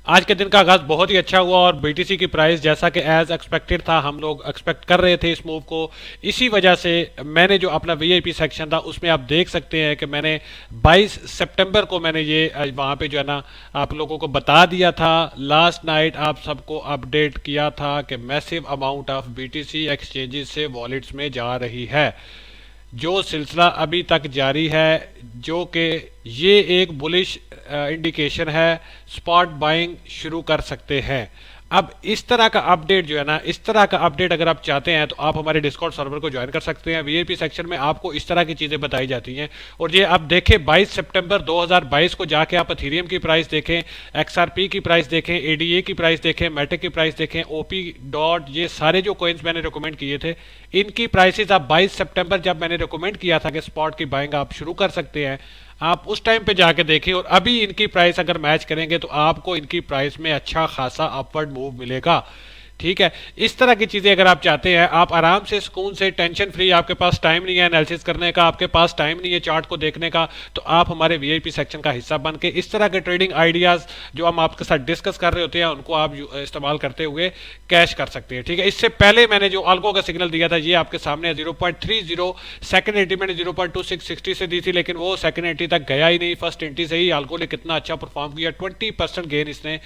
आज के दिन का आगाज बहुत ही अच्छा हुआ और बीटीसी की प्राइस जैसा कि एज एक्सपेक्टेड था, हम लोग एक्सपेक्ट कर रहे थे इस मूव को। इसी वजह से मैंने जो अपना वीआईपी सेक्शन था उसमें आप देख सकते हैं कि मैंने 22 सितंबर को मैंने ये वहाँ पे जो है ना आप लोगों को बता दिया था, लास्ट नाइट आप सबको अपडेट किया था कि massive amount of BTC exchanges से वॉलेट्स में जा रही है। जो सिलसिला अभी तक जारी है, जो कि ये एक बुलिश इंडिकेशन है, स्पॉट बाइंग शुरू कर सकते हैं। अब इस तरह का अपडेट जो है ना, इस तरह का अपडेट अगर आप चाहते हैं तो आप हमारे डिस्कॉर्ड सर्वर को ज्वाइन कर सकते हैं। वीआईपी सेक्शन में आपको इस तरह की चीज़ें बताई जाती हैं। और ये आप देखें 22 सितंबर 2022 को जाके आप अथीरियम की प्राइस देखें, एक्सआरपी की प्राइस देखें, एडीए की प्राइस देखें, मैटिक की प्राइस देखें, ओपी डॉट, ये सारे जो कॉइन्स मैंने रिकमेंड किए थे इनकी प्राइसेस आप 22 सितंबर जब मैंने रिकमेंड किया था कि स्पॉट की बाइंग आप शुरू कर सकते हैं, आप उस टाइम पे जाके देखें और अभी इनकी प्राइस अगर मैच करेंगे तो आपको इनकी प्राइस में अच्छा खासा अपवर्ड मूव मिलेगा। ठीक है, इस तरह की चीजें अगर आप चाहते हैं, आप आराम से सुकून से टेंशन फ्री, आपके पास टाइम नहीं है एनालिसिस करने का, आपके पास टाइम नहीं है चार्ट को देखने का, तो आप हमारे वीआईपी सेक्शन का हिस्सा बन के इस तरह के ट्रेडिंग आइडियाज जो हम आपके साथ डिस्कस कर रहे होते हैं उनको आप इस्तेमाल करते हुए कैश कर सकते हैं। ठीक है, इससे पहले मैंने जो अल्गो का सिग्नल दिया था ये आपके सामने 0.30, सेकंड एंट्री मैंने 0.2660 से दी थी, लेकिन वो सेकंड एंट्री तक गया ही नहीं। फर्स्ट एंट्री से ही अल्गो ने कितना अच्छा परफॉर्म किया, 20% गेन इसने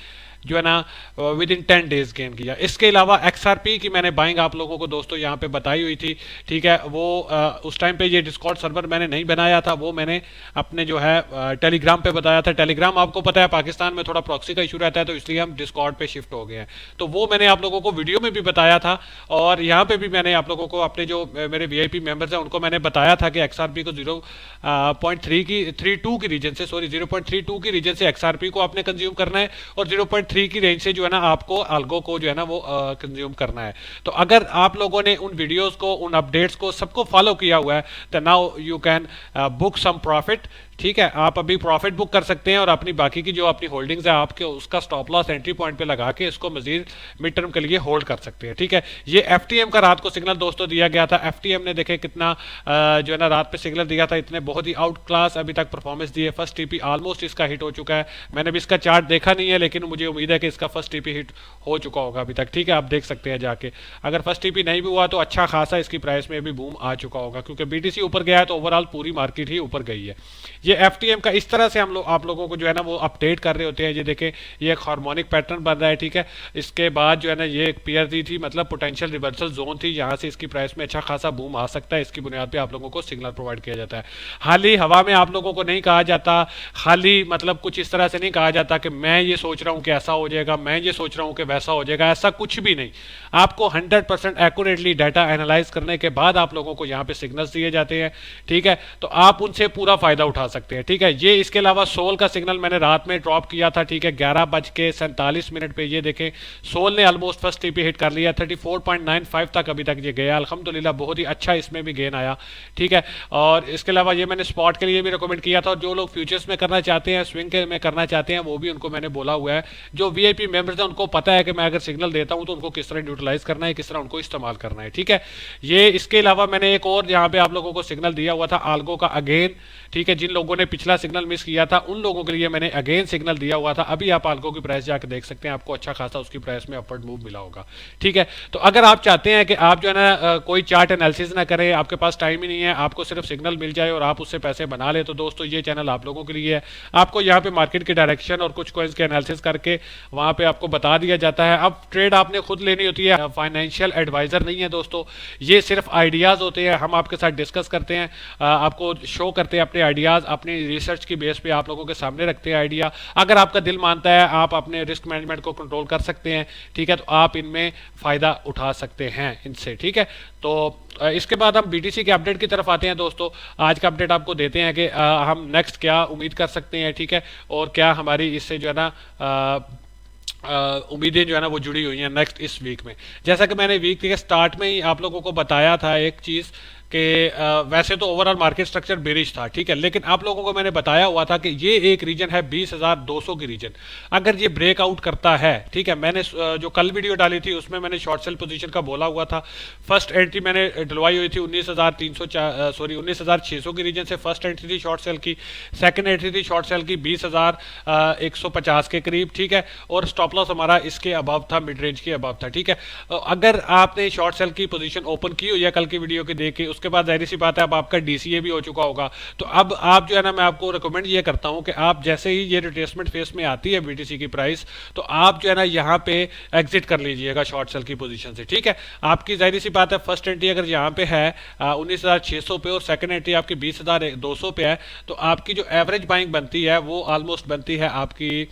जो है ना विद इन 10 डेज गेन किया। इसके अलावा एक्सआरपी की मैंने बाइंग आप लोगों को दोस्तों यहाँ पे बताई हुई थी। ठीक है, वो उस टाइम पे ये डिस्कॉर्ड सर्वर मैंने नहीं बनाया था, वो मैंने अपने जो है टेलीग्राम पे बताया था। टेलीग्राम आपको पता है पाकिस्तान में थोड़ा प्रॉक्सी का इशू रहता है, तो इसलिए हम डिस्कॉर्ड पे शिफ्ट हो गए हैं। तो वो मैंने आप लोगों को वीडियो में भी बताया था और यहाँ पे भी मैंने आप लोगों को अपने जो मेरे वीआईपी मेंबर्स हैं उनको मैंने बताया था कि एक्सआरपी को 0.32 की रीजन से, सॉरी 0.32 की रीजन से एक्सआरपी को आपने कंज्यूम करना है और 0.3 की रेंज से जो है ना आपको अल्गो को जो है ना वो कंज्यूम करना है। तो अगर आप लोगों ने उन वीडियोस को, उन अपडेट्स को सबको फॉलो किया हुआ है तो now you can book some profit. ठीक है, आप अभी प्रॉफिट बुक कर सकते हैं और अपनी बाकी की जो अपनी होल्डिंग्स है आपके उसका स्टॉप लॉस एंट्री पॉइंट पे लगा के इसको मजीद मिड टर्म के लिए होल्ड कर सकते हैं। ठीक है, ये एफटीएम का रात को सिग्नल दोस्तों दिया गया था। एफटीएम ने देखे कितना जो है ना रात पे सिग्नल दिया था, इतने बहुत ही आउट क्लास अभी तक परफॉर्मेंस दी है। फर्स्ट टीपी ऑलमोस्ट इसका हिट हो चुका है। मैंने भी इसका चार्ट देखा नहीं है, लेकिन मुझे उम्मीद है कि इसका फर्स्ट टीपी हिट हो चुका होगा अभी तक। ठीक है, आप देख सकते हैं जाके, अगर फर्स्ट टीपी नहीं भी हुआ तो अच्छा खासा इसकी प्राइस में भी बूम आ चुका होगा, क्योंकि बीटीसी ऊपर गया है तो ओवरऑल पूरी मार्केट ही ऊपर गई है। ये एफटीएम का इस तरह से हम लोग आप लोगों को जो है ना वो अपडेट कर रहे होते हैं। ये देखें, ये एक हार्मोनिक पैटर्न बन रहा है। ठीक है, इसके बाद जो है ना ये एक पेयर दी थी, मतलब पोटेंशियल रिवर्सल जोन थी, यहाँ से इसकी प्राइस में अच्छा खासा बूम आ सकता है। इसकी बुनियाद पे आप लोगों को सिग्नल प्रोवाइड किया जाता है। खाली हवा में आप लोगों को नहीं कहा जाता, खाली मतलब कुछ इस तरह से नहीं कहा जाता कि मैं ये सोच रहा हूँ कि ऐसा हो जाएगा, मैं ये सोच रहा हूँ कि वैसा हो जाएगा, ऐसा कुछ भी नहीं। आपको 100% एक्यूरेटली डाटा एनालाइज करने के बाद आप लोगों को यहाँ पे सिग्नल्स दिए जाते हैं। ठीक है, तो आप उनसे पूरा फायदा उठा सकते हैं। ठीक है, ये इसके अलावा सोल का सिग्नल मैंने रात में ड्रॉप किया था। ठीक है, 11:47 पे ये देखें सोल ने ऑलमोस्ट फर्स्ट टीपी हिट कर लिया, 34.95 तक अभी तक ये गया अल्हम्दुलिल्लाह, बहुत ही अच्छा इसमें भी गेन आया। ठीक है, और इसके अलावा ये मैंने स्पॉट के लिए भी रिकमेंड किया था, और जो लोग फ्यूचर्स में करना चाहते हैं, स्विंग के में करना चाहते हैं, वो भी उनको मैंने बोला हुआ है। जो वीआईपी मेंबर्स हैं उनको पता है कि मैं अगर सिग्नल देता हूं तो उनको किस तरह न्यूट्रलाइज करना है, किस तरह उनको इस्तेमाल करना है। ठीक है, ये इसके अलावा मैंने एक और यहाँ पे आप लोगों को सिग्नल दिया हुआ था आल्गो का अगेन। ठीक है, जिन लोगों ने पिछला सिग्नल मिस किया था उन लोगों के लिए मैंने अगेन सिग्नल दिया हुआ था। अभी आप आल्गो की प्राइस जाके देख सकते हैं, आपको अच्छा खासा उसकी प्राइस में अपवर्ड मूव मिला होगा। ठीक है, तो अगर आप चाहते हैं कि आप जो है ना कोई चार्ट एनालिसिस ना करें, आपके पास टाइम ही नहीं है, आपको सिर्फ सिग्नल मिल जाए और आप उससे पैसे बना ले, तो दोस्तों ये चैनल आप लोगों के लिए है। आपको यहाँ पे मार्केट की डायरेक्शन और कुछ कॉइन्स के एनालिसिस करके वहाँ पे आपको बता दिया जाता है। अब ट्रेड आपने खुद लेनी होती है, फाइनेंशियल एडवाइजर नहीं है दोस्तों, ये सिर्फ आइडियाज होते हैं, हम आपके साथ डिस्कस करते हैं, आपको शो करते हैं अपने आइडियाज, अपनी रिसर्च की बेस पे आप लोगों के सामने रखते हैं आइडिया। अगर आपका दिल मानता है, आप अपने रिस्क मैनेजमेंट को कंट्रोल कर सकते हैं। ठीक है, तो आप इनमें फायदा उठा सकते हैं इनसे। ठीक है, तो इसके बाद हम बीटीसी के अपडेट की तरफ आते हैं दोस्तों। आज का अपडेट आपको देते हैं कि हम नेक्स्ट क्या उम्मीद कर सकते हैं। ठीक है, और क्या हमारी इससे जो है ना उम्मीदें जो है ना वो जुड़ी हुई हैं नेक्स्ट इस वीक में। जैसा कि मैंने वीक के स्टार्ट में ही आप लोगों को बताया था एक चीज़ कि वैसे तो ओवरऑल मार्केट स्ट्रक्चर बेरिश था, ठीक है, लेकिन आप लोगों को मैंने बताया हुआ था कि ये एक रीजन है 20,200 की रीजन। अगर ये ब्रेकआउट करता है, ठीक है, मैंने जो कल वीडियो डाली थी उसमें मैंने शॉर्ट सेल पोजीशन का बोला हुआ था। फर्स्ट एंट्री मैंने डलवाई हुई थी 19,600 की रीजन से फर्स्ट एंट्री थी शॉर्ट सेल की। सेकंड एंट्री थी शॉर्ट सेल की 20,150 के करीब, ठीक है, और स्टॉप लॉस हमारा इसके अबव था, मिड रेंज के अबव था, ठीक है। अगर आपने शॉर्ट सेल की पोजीशन ओपन की हुई है कल की वीडियो के देख के, उसके बाद जाहिर सी बात है अब आपका डीसीए भी हो चुका होगा, तो अब आप जो है ना, मैं आपको रिकमेंड ये करता हूं कि आप जैसे ही ये रिट्रेसमेंट फेस में आती है बीटीसी की प्राइस, तो आप जो है ना यहाँ पे एग्जिट कर लीजिएगा शॉर्ट सेल की पोजीशन से, ठीक है। आपकी जाहिर सी बात है फर्स्ट एंट्री अगर यहाँ पे है 19,600 पे और सेकंड एंट्री आपकी 20,200 पे है, तो आपकी जो एवरेज बाइंग बनती है वो ऑलमोस्ट बनती है आपकी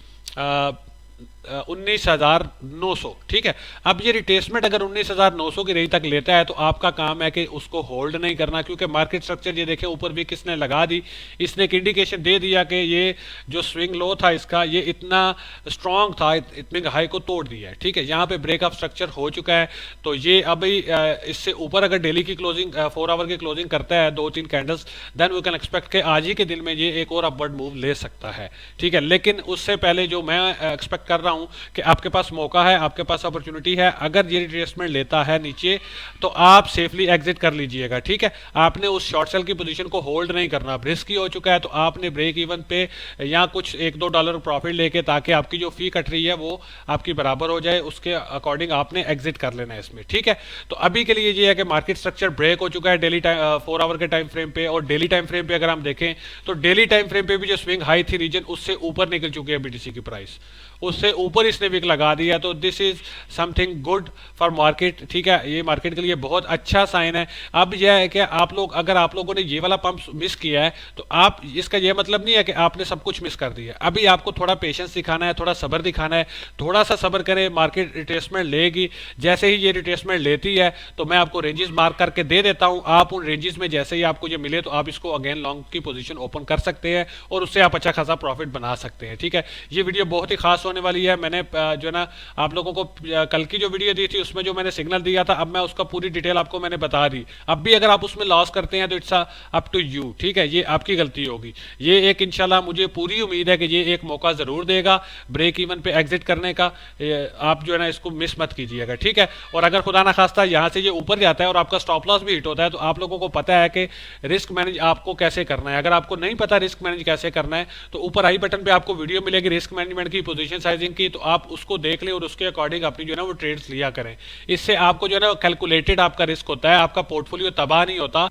19,900, ठीक है। अब ये रिट्रेसमेंट अगर 19,900 की रेंज तक लेता है तो आपका काम है कि उसको होल्ड नहीं करना, क्योंकि मार्केट स्ट्रक्चर ये देखें ऊपर भी किसने लगा दी, इसने एक इंडिकेशन दे दिया कि ये जो स्विंग लो था इसका ये इतना स्ट्रांग था, इतने हाई को तोड़ दिया है, ठीक है। यहाँ पे ब्रेकअप स्ट्रक्चर हो चुका है, तो ये अभी इससे ऊपर अगर डेली की क्लोजिंग 4 आवर की क्लोजिंग करता है 2-3 candles, then we can expect कि आज ही के दिन में ये एक और अपवर्ड मूव ले सकता है, ठीक है। लेकिन उससे पहले जो मैं एक्सपेक्ट कर रहा हूं कि आपके पास मौका है, आपके पास अपॉर्चुनिटी है, अगर ये रिट्रेसमेंट लेता है नीचे तो आप सेफली एग्जिट कर लीजिएगा, ठीक है। आपने उस शॉर्ट सेल की पोजीशन को होल्ड नहीं करना, अब रिस्की हो चुका है तो आपने ब्रेक इवन पे या कुछ $1-2 प्रॉफिट लेके, ताकि आपकी जो फी कट रही है वो आपकी बराबर हो जाए, उसके अकॉर्डिंग आपने एग्जिट कर लेना है इसमें, ठीक है। तो अभी के लिए ये है कि मार्केट स्ट्रक्चर ब्रेक हो चुका है डेली 4 आवर के टाइम फ्रेम पे, और डेली टाइम फ्रेम पे अगर हम देखें तो डेली टाइम फ्रेम पे भी जो स्विंग हाई थी रीजन उससे ऊपर निकल चुकी है बीटीसी की प्राइस, उससे ऊपर इसने विक लगा दिया, तो this is something good for market, ठीक है। ये मार्केट के लिए बहुत अच्छा साइन है। अब यह है कि आप लोग, अगर आप लोगों ने ये वाला पंप मिस किया है तो आप, इसका ये मतलब नहीं है कि आपने सब कुछ मिस कर दिया, अभी आपको थोड़ा पेशेंस दिखाना है, थोड़ा सब्र दिखाना है, थोड़ा सा सब्र करें, मार्केट रिट्रेसमेंट लेगी। जैसे ही ये रिट्रेसमेंट लेती है तो मैं आपको रेंजेस मार्क करके दे देता हूं, आप उन रेंजेस में जैसे ही आपको ये मिले तो आप इसको अगेन लॉन्ग की पोजीशन ओपन कर सकते हैं और उससे आप अच्छा खासा प्रॉफिट बना सकते हैं, ठीक है। ये वीडियो बहुत ही खास होने वाली है। मैंने जो है ना आप लोगों को कल की जो वीडियो दी थी उसमें जो मैंने सिग्नल दिया था, अब मैं उसका पूरी डिटेल आपको मैंने बता दी। अब भी अगर आप उसमें लॉस करते हैं तो इट्स अप टू यू, ठीक है, ये आपकी गलती होगी। ये एक इंशाल्लाह मुझे पूरी उम्मीद है कि ये एक मौका जरूर देगा ब्रेक इवन पे एग्जिट करने का, आप जो है ना इसको मिस मत कीजिएगा, ठीक है। और अगर खुदा ना खास्ता यहाँ से ये ऊपर जाता है और आपका स्टॉप लॉस भी हिट होता है तो आप लोगों को पता है कि रिस्क मैनेज आपको कैसे करना है। अगर आपको नहीं पता रिस्क मैनेज कैसे करना है तो ऊपर आई बटन पे आपको वीडियो मिलेगी रिस्क मैनेजमेंट की, पोजीशन साइजिंग की, तो आप उसको देख लें और उसके अकॉर्डिंग अपनी जो है ना वो ट्रेड्स लिया करें। इससे आपको जो है ना कैलकुलेटेड आपका रिस्क होता है, आपका पोर्टफोलियो तबाह नहीं होता।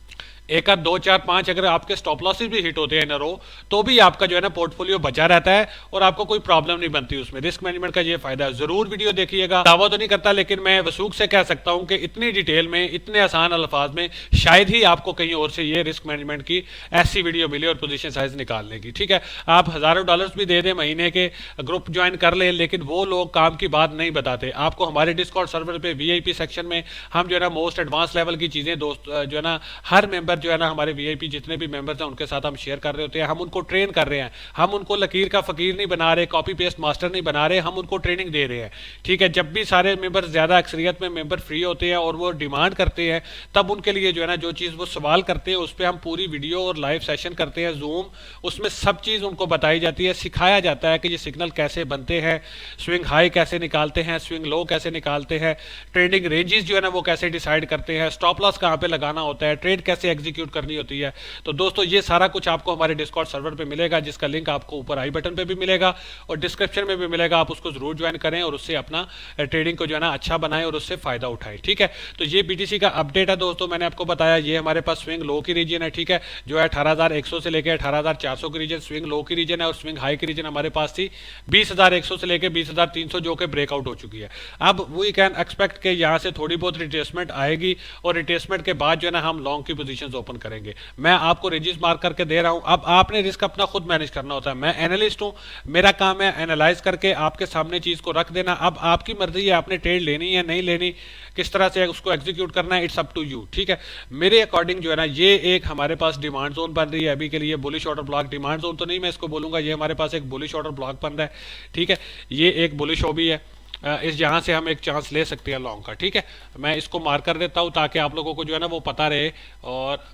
एक आध 2 4 5 अगर आपके स्टॉप लॉसेस भी हिट होते हैं इन अ रो तो भी आपका जो है ना पोर्टफोलियो बचा रहता है और आपको कोई प्रॉब्लम नहीं बनती उसमें। रिस्क मैनेजमेंट का ये फायदा है। जरूर वीडियो देखिएगा। दावा तो नहीं करता लेकिन मैं वसूख से कह सकता हूं कि इतनी डिटेल में, इतने आसान अल्फाज में शायद ही आपको कहीं और से ये रिस्क मैनेजमेंट की ऐसी वीडियो मिले और पोजीशन साइज निकालने की, ठीक है। आप हजारों डॉलर्स भी दे दें महीने के, ग्रुप ज्वाइन कर ले, लेकिन वो लोग काम की बात नहीं बताते आपको। हमारे डिस्कॉर्ड सर्वर पे वीआईपी सेक्शन में हम जो है ना मोस्ट एडवांस लेवल की चीजें दोस्त जो है ना हर मेंबर जो है ना हमारे वीआईपी जितने भी मेंबर्स हैं उनके साथ हम शेयर कर रहे होते हैं। हम उनको ट्रेन कर रहे हैं, हम उनको लकीर का फकीर नहीं बना रहे, कॉपी पेस्ट मास्टर नहीं बना रहे, हम उनको ट्रेनिंग दे रहे हैं, ठीक है। जब भी सारे मेंबर, ज्यादा अक्सरियत में मेंबर फ्री होते हैं और वो डिमांड करते हैं तब उनके लिए जो है ना जो चीज़ वो सवाल करते हैं उस पर हम पूरी वीडियो और लाइव सेशन करते हैं जूम, उसमें सब चीज़ उनको बताई जाती है, सिखाया जाता है कि ये सिग्नल कैसे बनते हैं, स्विंग हाई कैसे निकालते हैं, स्विंग लो कैसे निकालते हैं, ट्रेडिंग रेंजेस जो है ना वो कैसे डिसाइड करते हैं, स्टॉप लॉस कहाँ पे लगाना होता है, ट्रेड कैसे एग्जीक्यूट करनी होती है। तो दोस्तों ये सारा कुछ आपको हमारे डिस्कॉर्ड सर्वर पे मिलेगा, जिसका लिंक आपको ऊपर आई बटन पे भी मिलेगा और डिस्क्रिप्शन में भी मिलेगा। आप उसको जरूर ज्वाइन करें और उससे अपना ट्रेडिंग को जो है ना अच्छा बनाएं और उससे फायदा उठाएं, ठीक है। तो ये बीटीसी का अपडेट है दोस्तों, मैंने आपको बताया ये हमारे पास स्विंग लो की रीजन है, ठीक है, जो है 18,100 से लेकर 18,400 की रीजन स्विंग लो की रीजन है और स्विंग हाई की रीजन हमारे पास थी 20,100 से लेकर 20,300 जो कि ब्रेकआउट हो चुकी है। अब वी कैन एक्सपेक्ट के यहाँ से थोड़ी बहुत रिट्रेसमेंट आएगी और रिट्रेसमेंट के बाद जो है ना हम लॉन्ग की पोजीशंस ओपन करेंगे। मैं आपको रेंजेस मार्क करके दे रहा हूं। अब आपने रिस्क अपना खुद मैनेज करना होता है। मैं एनालिस्ट हूं, मेरा काम है एनालाइज करके आपके सामने चीज को रख देना। अब आपकी मर्जी है आपने ट्रेड लेनी है नहीं लेनी, किस तरह से उसको एग्जीक्यूट करना है, इट्स अप टू यू, ठीक है। मेरे अकॉर्डिंग जो है ना ये एक हमारे पास डिमांड जोन बन रही है अभी के लिए, bullish order block, demand zone तो नहीं मैं इसको बोलूंगा, ये हमारे पास एक बुलिश ऑर्डर ब्लॉक बन रहा है, ठीक है। ये एक बुलिश हो भी है इस यहाँ से हम एक चांस ले सकते हैं लॉन्ग का। ठीक है, मैं इसको मार्क कर देता हूँ ताकि आप लोगों को जो है ना वो पता रहे, और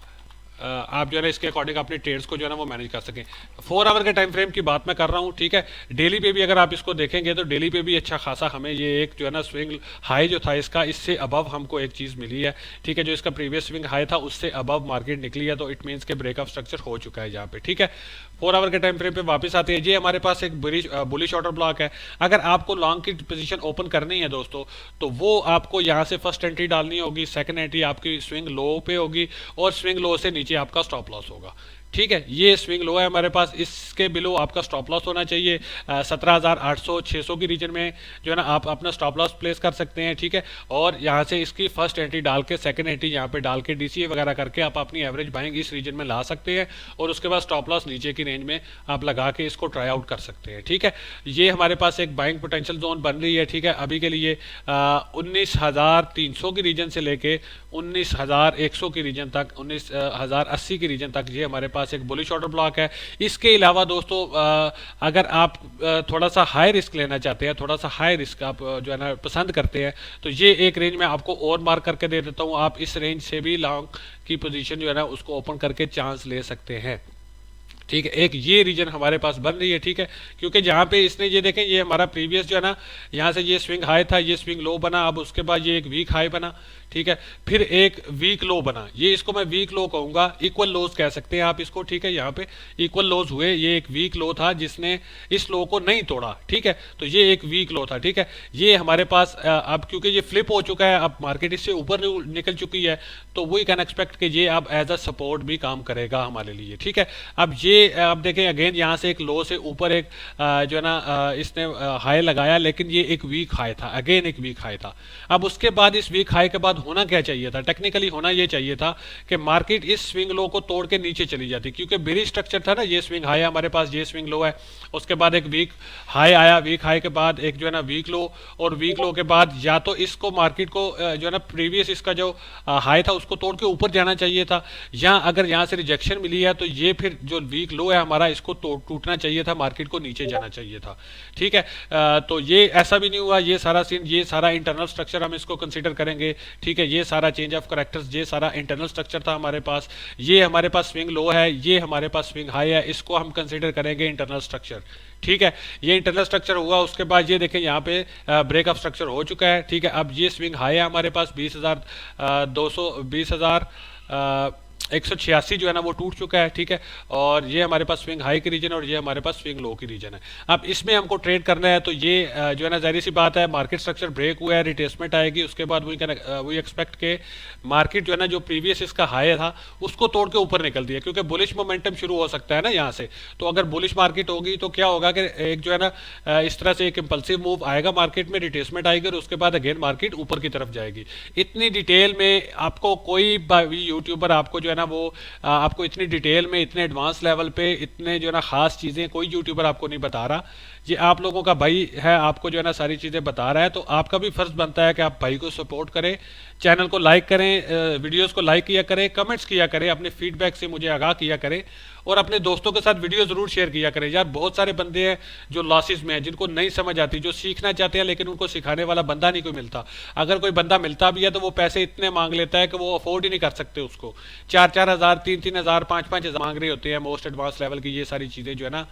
आप जो है ना इसके अकॉर्डिंग अपने ट्रेड्स को जो है ना वो मैनेज कर सकें। 4 आवर के टाइम फ्रेम की बात मैं कर रहा हूँ। ठीक है, डेली पे भी अगर आप इसको देखेंगे तो डेली पे भी अच्छा खासा हमें ये एक जो है ना स्विंग हाई जो था इसका, इससे अबव हमको एक चीज़ मिली है। ठीक है, जो इसका प्रीवियस स्विंग हाई था उससे अबव मार्केट निकली है, तो इट मीन्स के ब्रेकअप स्ट्रक्चर हो चुका है यहाँ पे। ठीक है, 4 आवर के टाइम फ्रेम पे वापस आते हैं। ये हमारे पास एक बुलिश ऑर्डर ब्लॉक है। अगर आपको लॉन्ग की पोजीशन ओपन करनी है दोस्तों, तो वो आपको यहाँ से फर्स्ट एंट्री डालनी होगी, सेकंड एंट्री आपकी स्विंग लो पे होगी, और स्विंग लो से नीचे आपका स्टॉप लॉस होगा। ठीक है, ये स्विंग लो है हमारे पास, इसके बिलो आपका स्टॉप लॉस होना चाहिए 17,800 600 की रीजन में जो है ना आप अपना स्टॉप लॉस प्लेस कर सकते हैं। ठीक है, और यहाँ से इसकी फर्स्ट एंट्री डाल के सेकंड एंट्री यहाँ पे डाल के डीसीए वगैरह करके आप अपनी एवरेज बाइंग इस रीजन में ला सकते हैं, और उसके बाद स्टॉप लॉस नीचे की रेंज में आप लगा के इसको ट्राई आउट कर सकते हैं। ठीक है, ये हमारे पास एक बाइंग पोटेंशियल जोन बन रही है। ठीक है, अभी के लिए 19,300 की रीजन से लेके 19,100 की रीजन तक, 19,080 की रीजन तक ये हमारे पास एक बुलिश ऑर्डर ब्लॉक है। इसके अलावा दोस्तों अगर आप थोड़ा सा हाई रिस्क लेना चाहते हैं, थोड़ा सा हाई रिस्क आप जो है ना पसंद करते हैं, तो ये एक रेंज में आपको और मार्क करके दे देता हूँ। आप इस रेंज से भी लॉन्ग की पोजीशन जो है ना उसको ओपन करके चांस ले सकते हैं। ठीक है, एक ये रीजन हमारे पास बन रही है। ठीक है, क्योंकि जहाँ पे इसने ये देखें, ये हमारा प्रीवियस जो है ना यहाँ से ये स्विंग हाई था, ये स्विंग लो बना, अब उसके बाद ये एक वीक हाई बना। ठीक है, फिर एक वीक लो बना, ये इसको मैं वीक लो कहूँगा, इक्वल लोज कह सकते हैं आप इसको। ठीक है, यहाँ पे इक्वल लोज हुए, ये एक वीक लो था जिसने इस लो को नहीं तोड़ा। ठीक है, तो ये एक वीक लो था। ठीक है, ये हमारे पास अब क्योंकि ये फ्लिप हो चुका है, अब मार्केट इससे ऊपर निकल चुकी है, तो वी कैन एक्सपेक्ट कि ये अब एज अ सपोर्ट भी काम करेगा हमारे लिए। ठीक है, अब ये आप देखें अगेन यहाँ से एक लो से ऊपर एक जो है ना इसने हाई लगाया, लेकिन ये एक वीक हाई था, अगेन एक वीक हाई था। अब उसके बाद इस वीक हाई के बाद होना क्या चाहिए था, टेक्निकली होना ये चाहिए था कि मार्केट इस स्विंग लो को तोड़ के नीचे चली जाती, क्योंकि बेरिश स्ट्रक्चर था ना, ये स्विंग हाई है हमारे पास, ये स्विंग लो है, उसके बाद एक वीक हाई आया, वीक हाई के बाद एक जो है ना वीक लो, और वीक लो के बाद या तो इसको मार्केट को जो है ना प्रीवियस इसका जो हाई था उसको तोड़ के ऊपर जाना चाहिए था, या अगर यहाँ से रिजेक्शन मिली है तो ये फिर जो वीक लो है हमारा इसको टूटना चाहिए था, मार्केट को नीचे जाना चाहिए था। ठीक है, तो ये ऐसा भी नहीं हुआ। ये सारा सीन, ये सारा इंटरनल स्ट्रक्चर हम इसको कंसीडर करेंगे। ठीक है, ये सारा चेंज ऑफ करेक्टर्स, ये सारा इंटरनल स्ट्रक्चर था हमारे पास। ये हमारे पास स्विंग लो है, ये हमारे पास स्विंग हाई है, इसको हम कंसीडर करेंगे इंटरनल स्ट्रक्चर। ठीक है, ये इंटरनल स्ट्रक्चर हुआ, उसके बाद ये देखें यहाँ पे ब्रेकअप स्ट्रक्चर हो चुका है। ठीक है, अब ये स्विंग हाई है हमारे पास 1,86 जो है ना वो टूट चुका है। ठीक है, और ये हमारे पास स्विंग हाई की रीजन है, और ये हमारे पास स्विंग लो की रीजन है। अब इसमें हमको ट्रेड करना है, तो ये जो है ना जाहिर सी बात है, मार्केट स्ट्रक्चर ब्रेक हुआ है, रिट्रेसमेंट आएगी, उसके बाद वी एक्सपेक्ट के मार्केट जो है ना जो प्रीवियस इसका हाई था उसको तोड़ के ऊपर निकल दिया, क्योंकि बुलिश मोमेंटम शुरू हो सकता है ना यहाँ से। तो अगर बुलिश मार्केट होगी तो क्या होगा कि एक जो है ना इस तरह से एक इंपल्सिव मूव आएगा मार्केट में, रिट्रेसमेंट आएगी, और उसके बाद अगेन मार्केट ऊपर की तरफ जाएगी। इतनी डिटेल में आपको कोई यूट्यूबर आपको जो है ना वो आपको इतनी डिटेल में, इतने एडवांस लेवल पे, इतने जो है ना खास चीज़ें कोई यूट्यूबर आपको नहीं बता रहा। ये आप लोगों का भाई है, आपको जो है ना सारी चीज़ें बता रहा है, तो आपका भी फर्ज बनता है कि आप भाई को सपोर्ट करें, चैनल को लाइक करें, वीडियोस को लाइक किया करें, कमेंट्स किया करें, अपने फीडबैक से मुझे आगाह किया करें, और अपने दोस्तों के साथ वीडियो ज़रूर शेयर किया करें। यार बहुत सारे बंदे हैं जो लॉसेस में हैं, जिनको नहीं समझ आती, जो सीखना चाहते हैं लेकिन उनको सिखाने वाला बंदा नहीं कोई मिलता। अगर कोई बंदा मिलता भी है तो वो पैसे इतने मांग लेता है कि वो अफोर्ड ही नहीं कर सकते उसको। 4-4 हज़ार, 3-3 हज़ार, 5-5 हज़ार मांग रहे होते हैं मोस्ट एडवांस लेवल की ये सारी चीज़ें जो है ना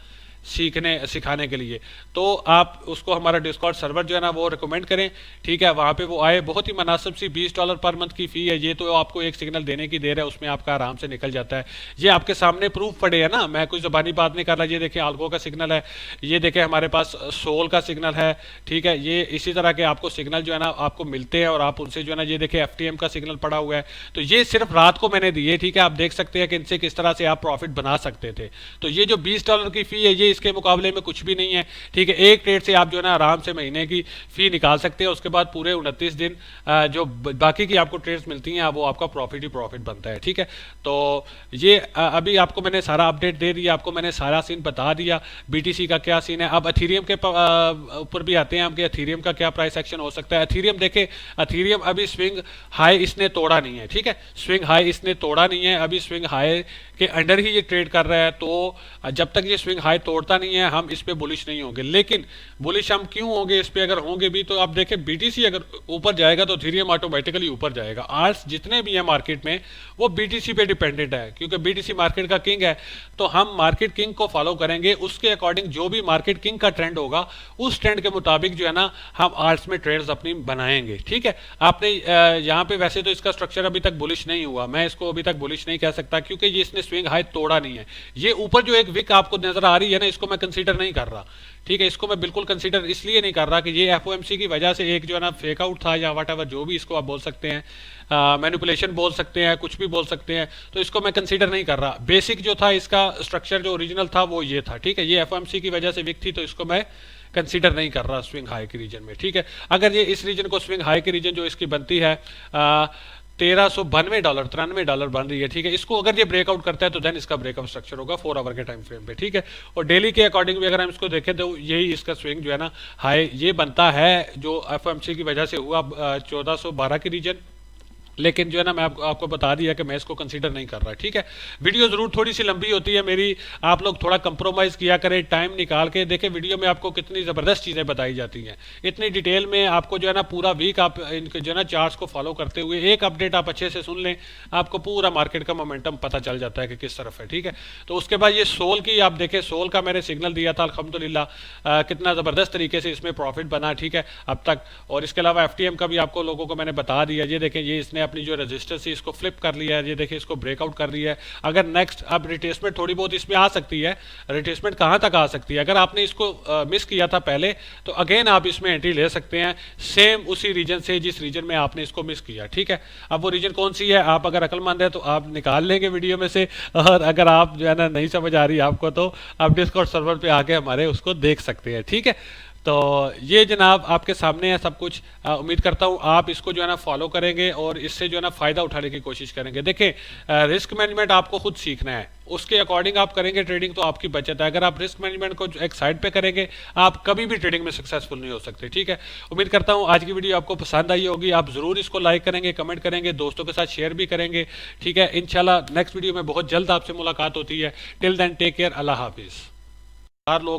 सिखाने के लिए। तो आप उसको हमारा डिस्कॉर्ड सर्वर जो है ना वो रिकमेंड करें। ठीक है, वहाँ पे वो आए, बहुत ही मुनासिब सी $20 पर मंथ की फ़ी है। ये तो आपको एक सिग्नल देने की देर है, उसमें आपका आराम से निकल जाता है। ये आपके सामने प्रूफ पड़े है ना, मैं कोई ज़बानी बात नहीं कर रहा। ये देखें आल्गो का सिग्नल है, ये देखें हमारे पास सोल का सिग्नल है। ठीक है, ये इसी तरह के आपको सिग्नल जो है ना आपको मिलते हैं, और आप उनसे जो है ना, ये देखें FTM का सिग्नल पड़ा हुआ है। तो ये सिर्फ रात को मैंने दिए। ठीक है, आप देख सकते हैं कि इनसे किस तरह से आप प्रॉफिट बना सकते थे। तो ये जो $20 की फ़ी है, ये इसके मुकाबले में कुछ भी नहीं है। ठीक है, एक ट्रेड से आप जो है ना आराम से महीने की फी निकाल सकते हैं, उसके बाद पूरे 29 दिन जो बाकी की आपको ट्रेड्स मिलती हैं वो आपका प्रॉफिट ही प्रॉफिट बनता है। ठीक है, तो ये अभी आपको मैंने सारा अपडेट दे दिया, आपको मैंने सारा सीन बता दिया, BTC का क्या सीन है। अब एथेरियम के ऊपर भी आते हैं हम कि एथेरियम का क्या प्राइस एक्शन हो सकता है। एथेरियम देखे, एथेरियम अभी स्विंग हाई इसने तोड़ा नहीं है। ठीक है, स्विंग हाई इसने तोड़ा नहीं है, अभी स्विंग हाई के अंडर ही ये ट्रेड कर रहा है। तो जब तक ये स्विंग हाई तोड़ तोड़ता नहीं है हम इस पे बुलिश नहीं होंगे। लेकिन बुलिश हम क्यों होंगे इस पे, अगर होंगे भी तो आप देखें बीटीसी अगर ऊपर जाएगा तो इथेरियम ऑटोमेटिकली ऊपर जाएगा। आज जितने भी हैं मार्केट में वो बीटीसी पे डिपेंडेंट है, क्योंकि बीटीसी मार्केट का किंग है। तो हम मार्केट किंग को फॉलो करेंगे, उसके अकॉर्डिंग जो भी मार्केट किंग का ट्रेंड होगा उस ट्रेंड के मुताबिक जो है ना हम आर्ट्स में ट्रेड्स अपनी बनाएंगे। ठीक है, आपने यहाँ पे वैसे तो इसका स्ट्रक्चर अभी तक बुलिश नहीं हुआ, मैं इसको अभी तक बुलिश नहीं कह सकता क्योंकि ये इसने स्विंग हाई तोड़ा नहीं है। ये ऊपर जो एक विक आपको नजर आ रही है ना, इसको मैं कंसीडर नहीं कर रहा। ठीक है, इसको मैं बिल्कुल कंसीडर इसलिए नहीं कर रहा कि ये एफओएमसी की वजह से एक जो है ना फेक आउट था या वट एवर जो भी इसको आप बोल सकते हैं, मैनिपुलेशन बोल सकते हैं, कुछ भी बोल सकते हैं, तो इसको मैं कंसीडर नहीं कर रहा। बेसिक जो था इसका स्ट्रक्चर जो ओरिजिनल था वो ये था। ठीक है, ये एफओएमसी की वजह से विक थी तो इसको मैं कंसीडर नहीं कर रहा स्विंग हाई के रीजन में। ठीक है, अगर ये इस रीजन को स्विंग हाई के रीजन जो इसकी बनती है $1392 $93 बन रही है। ठीक है, इसको अगर ये ब्रेकआउट करता है तो देन इसका ब्रेकआउट स्ट्रक्चर होगा 4 आवर के टाइम फ्रेम पे। ठीक है, और डेली के अकॉर्डिंग भी अगर हम इसको देखें तो यही इसका स्विंग जो है ना हाई ये बनता है जो एफओएमसी की वजह से हुआ 1412 की रीजन। लेकिन जो है ना मैं आपको बता दिया कि मैं इसको कंसीडर नहीं कर रहा। ठीक है, वीडियो जरूर थोड़ी सी लंबी होती है मेरी, आप लोग थोड़ा कंप्रोमाइज किया करें, टाइम निकाल के देखें। वीडियो में आपको कितनी ज़बरदस्त चीज़ें बताई जाती हैं, इतनी डिटेल में आपको जो है ना पूरा वीक आप इनके जो है ना चार्ट्स को फॉलो करते हुए एक अपडेट आप अच्छे से सुन लें, आपको पूरा मार्केट का मोमेंटम पता चल जाता है कि किस तरफ है। ठीक है, तो उसके बाद ये सोल की आप देखें, सोल का मैंने सिग्नल दिया था अल्हम्दुलिल्लाह कितना ज़बरदस्त तरीके से इसमें प्रॉफिट बना। ठीक है, अब तक। और इसके अलावा एफटीएम का भी आपको लोगों को मैंने बता दिया। ये देखें, ये इसने अपनी जो रजिस्टर से इसको फ्लिप कर लिया है, ये देखिए इसको ब्रेकआउट कर लिया है। अगर नेक्स्ट अब रिट्रेसमेंट थोड़ी बहुत इसमें आ सकती है, रिट्रेसमेंट कहां तक आ सकती है, अगर आपने इसको मिस किया था पहले तो अगेन आप इसमें एंट्री ले सकते हैं सेम उसी रीजन से जिस रीजन में आपने इसको मिस किया। ठीक है, अब वो रीजन कौन सी है आप अगर अक्लमंद है तो आप निकाल लेंगे वीडियो में से, और अगर आप जो है ना नहीं समझ आ रही आपको तो आप डिस्कॉर्ड सर्वर पे आके हमारे उसको देख सकते हैं। ठीक है, तो ये जनाब आपके सामने है सब कुछ। उम्मीद करता हूँ आप इसको जो है ना फॉलो करेंगे और इससे जो है ना फ़ायदा उठाने की कोशिश करेंगे। देखें रिस्क मैनेजमेंट आपको खुद सीखना है, उसके अकॉर्डिंग आप करेंगे ट्रेडिंग तो आपकी बचत है। अगर आप रिस्क मैनेजमेंट को एक साइड पे करेंगे आप कभी भी ट्रेडिंग में सक्सेसफुल नहीं हो सकते। ठीक है, उम्मीद करता हूँ आज की वीडियो आपको पसंद आई होगी, आप ज़रूर इसको लाइक करेंगे, कमेंट करेंगे, दोस्तों के साथ शेयर भी करेंगे। ठीक है, इंशाल्लाह नेक्स्ट वीडियो में बहुत जल्द आपसे मुलाकात होती है। टिल देन टेक केयर, अल्लाह हाफिज़। लोग